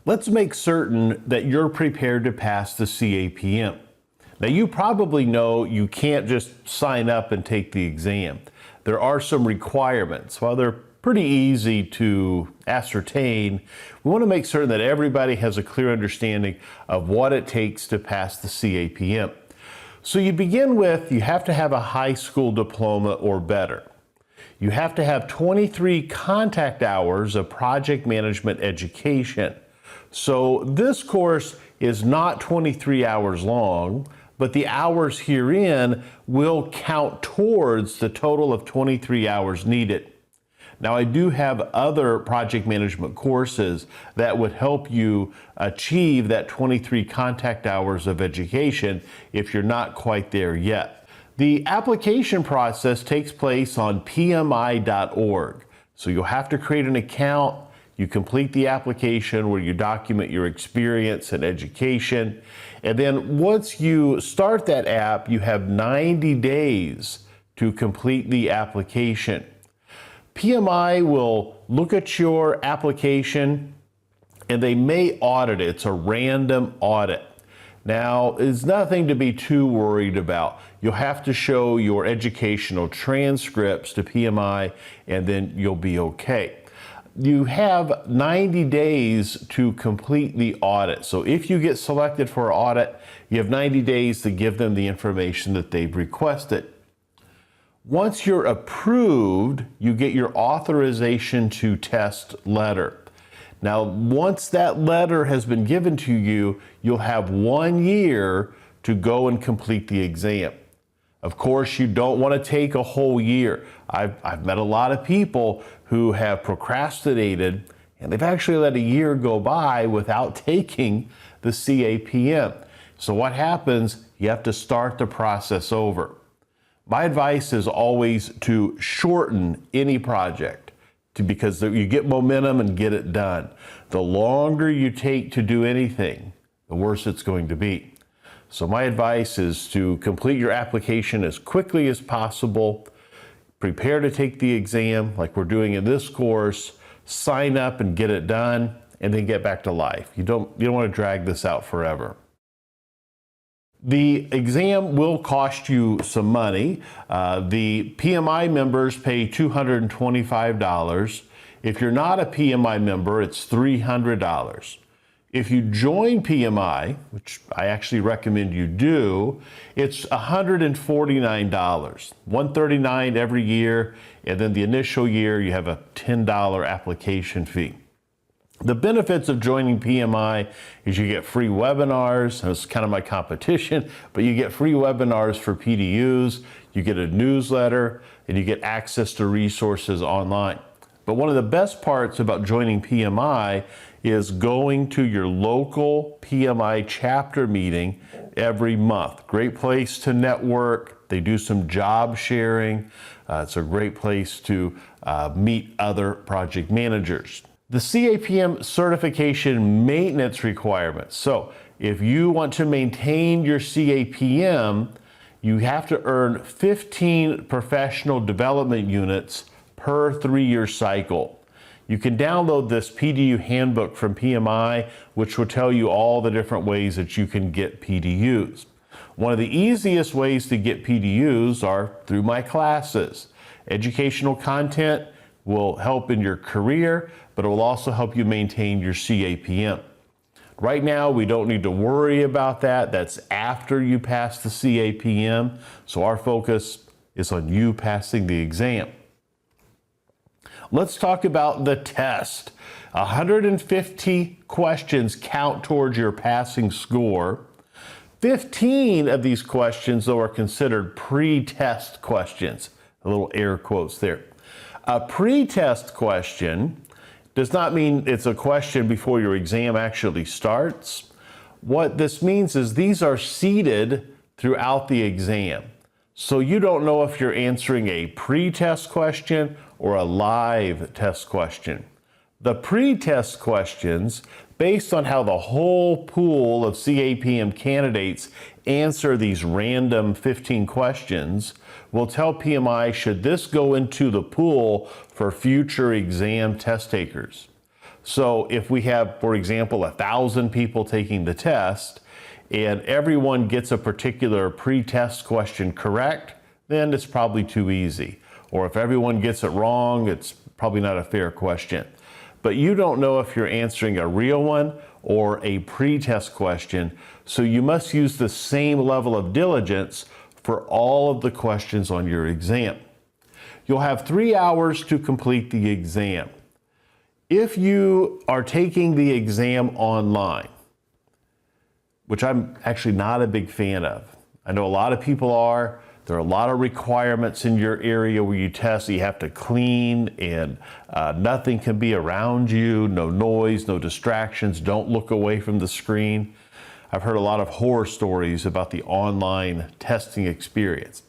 Let's make certain that you're prepared to pass the CAPM. Now, you probably know you can't just sign up and take the exam. There are some requirements. While they're pretty easy to ascertain, we want to make certain that everybody has a clear understanding of what it takes to pass the CAPM. So you begin with, you have to have a high school diploma or better. You have to have 23 contact hours of project management education. So this course is not 23 hours long, but the hours herein will count towards the total of 23 hours needed. Now, I do have other project management courses that would help you achieve that 23 contact hours of education if you're not quite there yet. The application process takes place on pmi.org. So you'll have to create an account. You complete the application where you document your experience and education. And then once you start that app, you have 90 days to complete the application. PMI will look at your application and they may audit it. It's a random audit. Now, it's nothing to be too worried about. You'll have to show your educational transcripts to PMI and then you'll be okay. You have 90 days to complete the audit. So if you get selected for an audit, you have 90 days to give them the information that they've requested. Once you're approved, you get your authorization to test letter. Now, once that letter has been given to you, you'll have 1 year to go and complete the exam. Of course, you don't want to take a whole year. I've met a lot of people who have procrastinated and they've actually let a year go by without taking the CAPM. So what happens? You have to start the process over. My advice is always to shorten any project because you get momentum and get it done. The longer you take to do anything, the worse it's going to be. So my advice is to complete your application as quickly as possible, prepare to take the exam like we're doing in this course, sign up and get it done, and then get back to life. You don't want to drag this out forever. The exam will cost you some money. The PMI members pay $225. If you're not a PMI member, it's $300. If you join PMI, which I actually recommend you do, it's $149, $139 every year, and then the initial year you have a $10 application fee. The benefits of joining PMI is you get free webinars. It's kind of my competition, but you get free webinars for PDUs, you get a newsletter, and you get access to resources online. But one of the best parts about joining PMI is going to your local PMI chapter meeting every month. Great place to network. They do some job sharing. It's a great place to meet other project managers. The CAPM certification maintenance requirements. So if you want to maintain your CAPM, you have to earn 15 professional development units per 3-year cycle. You can download this PDU handbook from PMI, which will tell you all the different ways that you can get PDUs. One of the easiest ways to get PDUs are through my classes. Educational content will help in your career, but it will also help you maintain your CAPM. Right now, we don't need to worry about that. That's after you pass the CAPM. So our focus is on you passing the exam. Let's talk about the test. 150 questions count towards your passing score. 15 of these questions, though, are considered pre-test questions. A little air quotes there. A pre-test question does not mean it's a question before your exam actually starts. What this means is these are seeded throughout the exam. So you don't know if you're answering a pre-test question or a live test question. The pre-test questions, based on how the whole pool of CAPM candidates answer these random 15 questions, will tell PMI should this go into the pool for future exam test takers. So if we have, for example, 1,000 people taking the test and everyone gets a particular pre-test question correct, then it's probably too easy. Or if everyone gets it wrong, it's probably not a fair question. But you don't know if you're answering a real one or a pre-test question, so you must use the same level of diligence for all of the questions on your exam. You'll have 3 hours to complete the exam. If you are taking the exam online, which I'm actually not a big fan of, I know a lot of people are. There are a lot of requirements in your area where you test. You have to clean and nothing can be around you, no noise, no distractions, don't look away from the screen. I've heard a lot of horror stories about the online testing experience.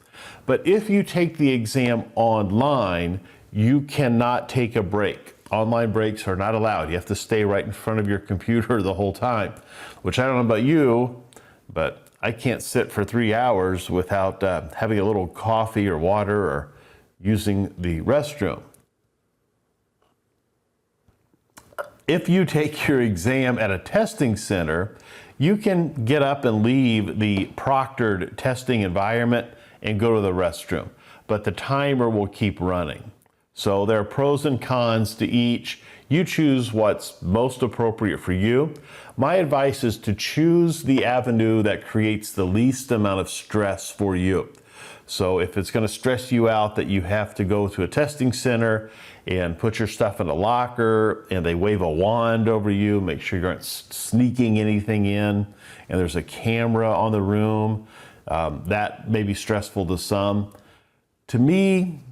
But if you take the exam online, you cannot take a break. Online breaks are not allowed. You have to stay right in front of your computer the whole time, which I don't know about you, but I can't sit for 3 hours without having a little coffee or water or using the restroom. If you take your exam at a testing center, you can get up and leave the proctored testing environment and go to the restroom, but the timer will keep running. So there are pros and cons to each. You choose what's most appropriate for you. My advice is to choose the avenue that creates the least amount of stress for you. So if it's going to stress you out that you have to go to a testing center and put your stuff in a locker and they wave a wand over you, make sure you aren't sneaking anything in, and there's a camera on the room, that may be stressful to some. To me,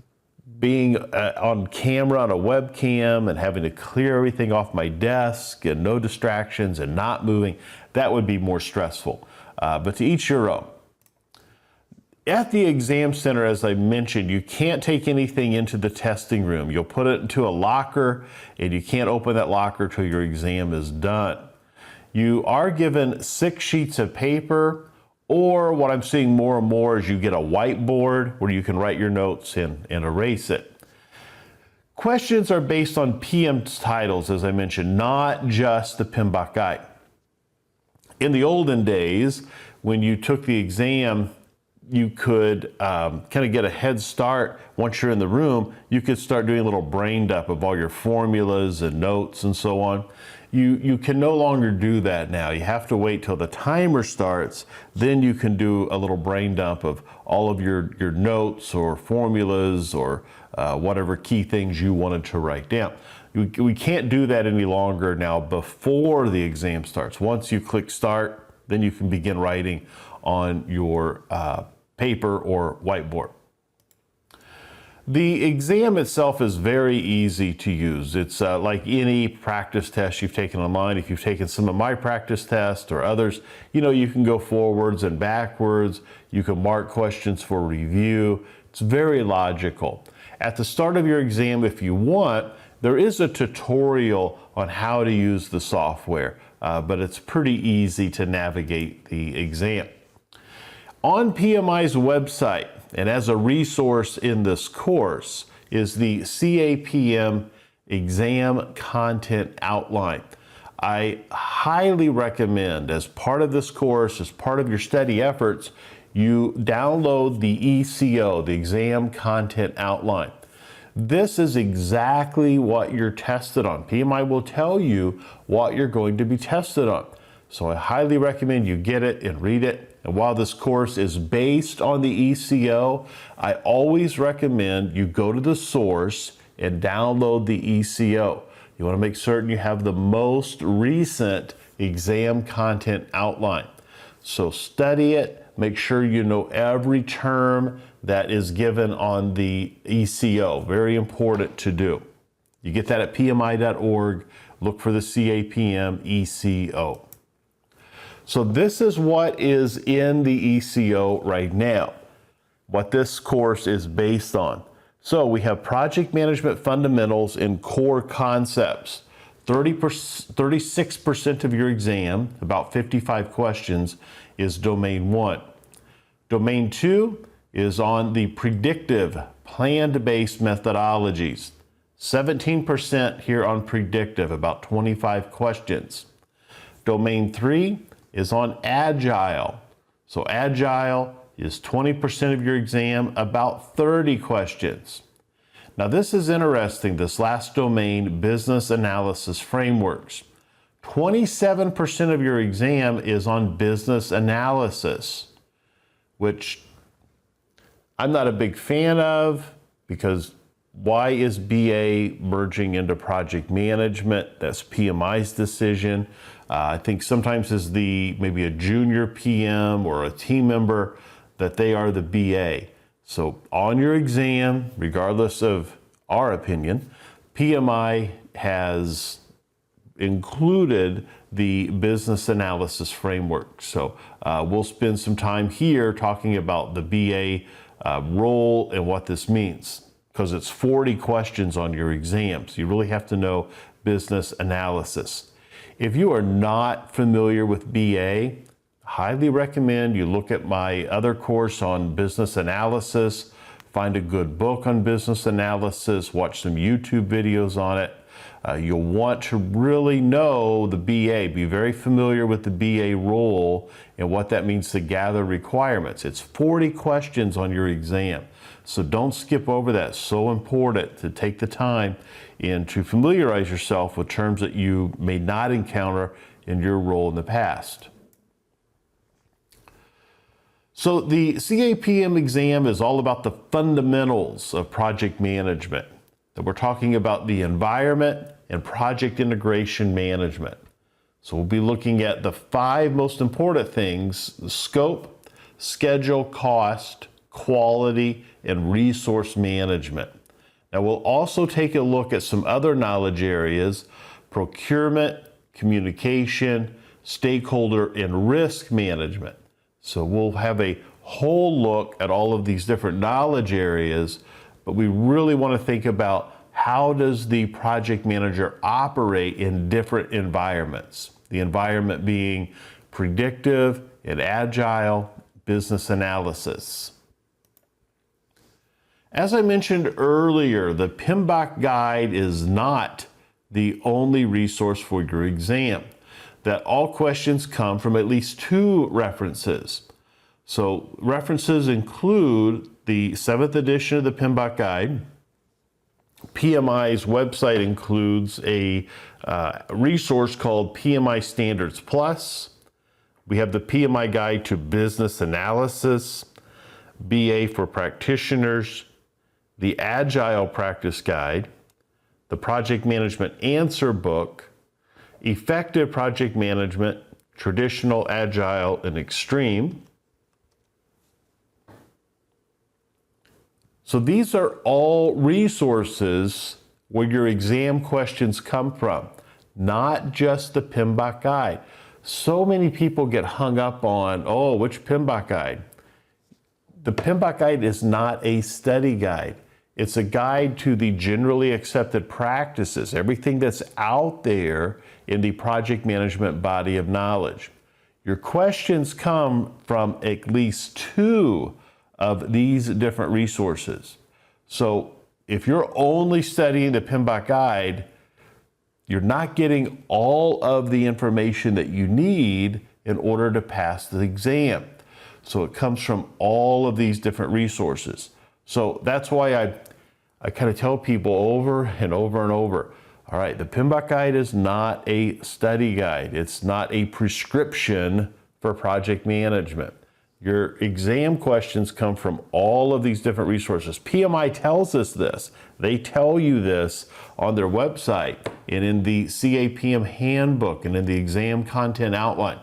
being on camera on a webcam and having to clear everything off my desk and no distractions and not moving, that would be more stressful. But to each your own. At the exam center, as I mentioned, you can't take anything into the testing room. You'll put it into a locker and you can't open that locker till your exam is done. You are given 6 sheets of paper, or what I'm seeing more and more is you get a whiteboard where you can write your notes and erase it. Questions are based on PM titles, as I mentioned, not just the PMBOK guide. In the olden days, when you took the exam, you could kind of get a head start. Once you're in the room, you could start doing a little brain dump of all your formulas and notes and so on. You can no longer do that now. You have to wait till the timer starts, then you can do a little brain dump of all of your notes or formulas or whatever key things you wanted to write down. We can't do that any longer now before the exam starts. Once you click start, then you can begin writing on your paper or whiteboard. The exam itself is very easy to use. It's like any practice test you've taken online. If you've taken some of my practice tests or others, you can go forwards and backwards. You can mark questions for review. It's very logical. At the start of your exam, if you want, there is a tutorial on how to use the software, but it's pretty easy to navigate the exam. On PMI's website, and as a resource in this course, is the CAPM Exam Content Outline. I highly recommend, as part of this course, as part of your study efforts, you download the ECO, the Exam Content Outline. This is exactly what you're tested on. PMI will tell you what you're going to be tested on. So I highly recommend you get it and read it. And while this course is based on the ECO, I always recommend you go to the source and download the ECO. You want to make certain you have the most recent exam content outline. So study it, make sure you know every term that is given on the ECO. Very important to do. You get that at pmi.org. Look for the CAPM ECO. So this is what is in the ECO right now, what this course is based on. So we have project management fundamentals and core concepts. 36% of your exam, about 55 questions, is domain 1. Domain 2 is on the predictive, planned-based methodologies. 17% here on predictive, about 25 questions. Domain 3 is on agile. So agile is 20% of your exam, about 30 questions. Now this is interesting, this last domain, business analysis frameworks. 27% of your exam is on business analysis, which I'm not a big fan of, because why is BA merging into project management? That's PMI's decision. I think sometimes as maybe a junior PM or a team member, that they are the BA. So on your exam, regardless of our opinion, PMI has included the business analysis framework. So we'll spend some time here talking about the BA role and what this means, because it's 40 questions on your exam. So you really have to know business analysis. If you are not familiar with BA, highly recommend you look at my other course on business analysis, find a good book on business analysis, watch some YouTube videos on it. You'll want to really know the BA, be very familiar with the BA role and what that means to gather requirements. It's 40 questions on your exam. So don't skip over that. It's so important to take the time and to familiarize yourself with terms that you may not encounter in your role in the past. So the CAPM exam is all about the fundamentals of project management. That we're talking about the environment and project integration management. So we'll be looking at the 5 most important things: the scope, schedule, cost, quality, and resource management. Now we'll also take a look at some other knowledge areas: procurement, communication, stakeholder, and risk management. So we'll have a whole look at all of these different knowledge areas, but we really want to think about how does the project manager operate in different environments? The environment being predictive and agile, business analysis. As I mentioned earlier, the PMBOK guide is not the only resource for your exam. That all questions come from at least 2 references. So references include the 7th edition of the PMBOK guide. PMI's website includes a resource called PMI Standards Plus. We have the PMI Guide to Business Analysis, BA for Practitioners, the Agile Practice Guide, the Project Management Answer Book, Effective Project Management, Traditional, Agile, and Extreme. So these are all resources where your exam questions come from, not just the PMBOK guide. So many people get hung up on, oh, which PMBOK guide? The PMBOK guide is not a study guide. It's a guide to the generally accepted practices, everything that's out there in the project management body of knowledge. Your questions come from at least 2 of these different resources. So if you're only studying the PMBOK guide, you're not getting all of the information that you need in order to pass the exam. So it comes from all of these different resources. So that's why I kind of tell people over and over and over, all right, the PMBOK guide is not a study guide. It's not a prescription for project management. Your exam questions come from all of these different resources. PMI tells us this. They tell you this on their website and in the CAPM handbook and in the exam content outline.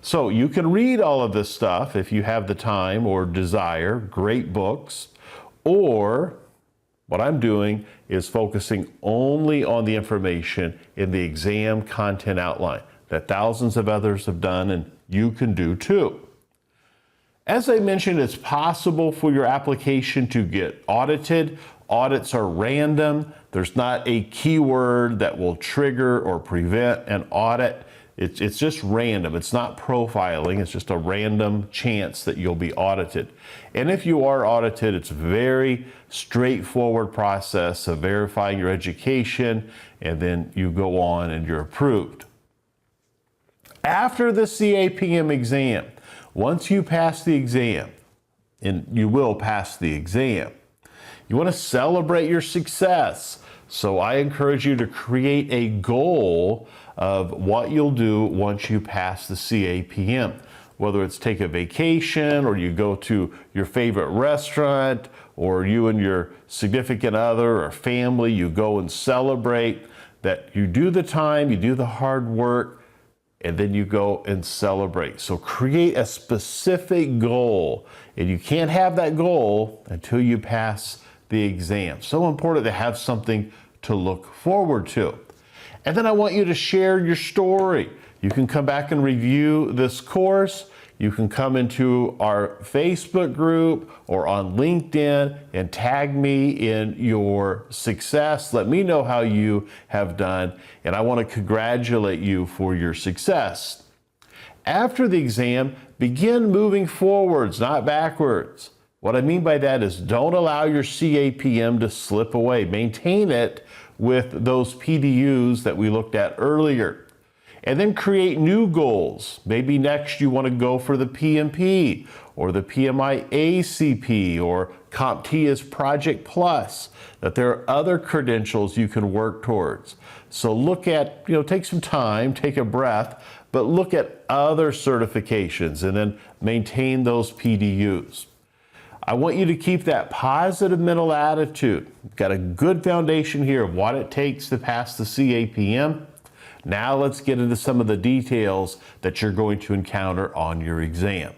So you can read all of this stuff if you have the time or desire, great books, or what I'm doing is focusing only on the information in the exam content outline that thousands of others have done, and you can do too. As I mentioned, it's possible for your application to get audited. Audits are random. There's not a keyword that will trigger or prevent an audit. It's just random. It's not profiling. It's just a random chance that you'll be audited. And if you are audited, it's a very straightforward process of verifying your education, and then you go on and you're approved. After the CAPM exam, once you pass the exam, and you will pass the exam, you want to celebrate your success. So I encourage you to create a goal of what you'll do once you pass the CAPM. Whether it's take a vacation, or you go to your favorite restaurant, or you and your significant other or family, you go and celebrate that you do the time, you do the hard work, and then you go and celebrate. So create a specific goal, and you can't have that goal until you pass the exam. So important to have something to look forward to. And then I want you to share your story. You can come back and review this course. You can come into our Facebook group or on LinkedIn and tag me in your success. Let me know how you have done, and I want to congratulate you for your success. After the exam, begin moving forwards, not backwards. What I mean by that is don't allow your CAPM to slip away. Maintain it with those PDUs that we looked at earlier. And then create new goals. Maybe next you want to go for the PMP or the PMI ACP or CompTIA's Project Plus, that there are other credentials you can work towards. So look at, take some time, take a breath, but look at other certifications and then maintain those PDUs. I want you to keep that positive mental attitude. You've got a good foundation here of what it takes to pass the CAPM. Now let's get into some of the details that you're going to encounter on your exam.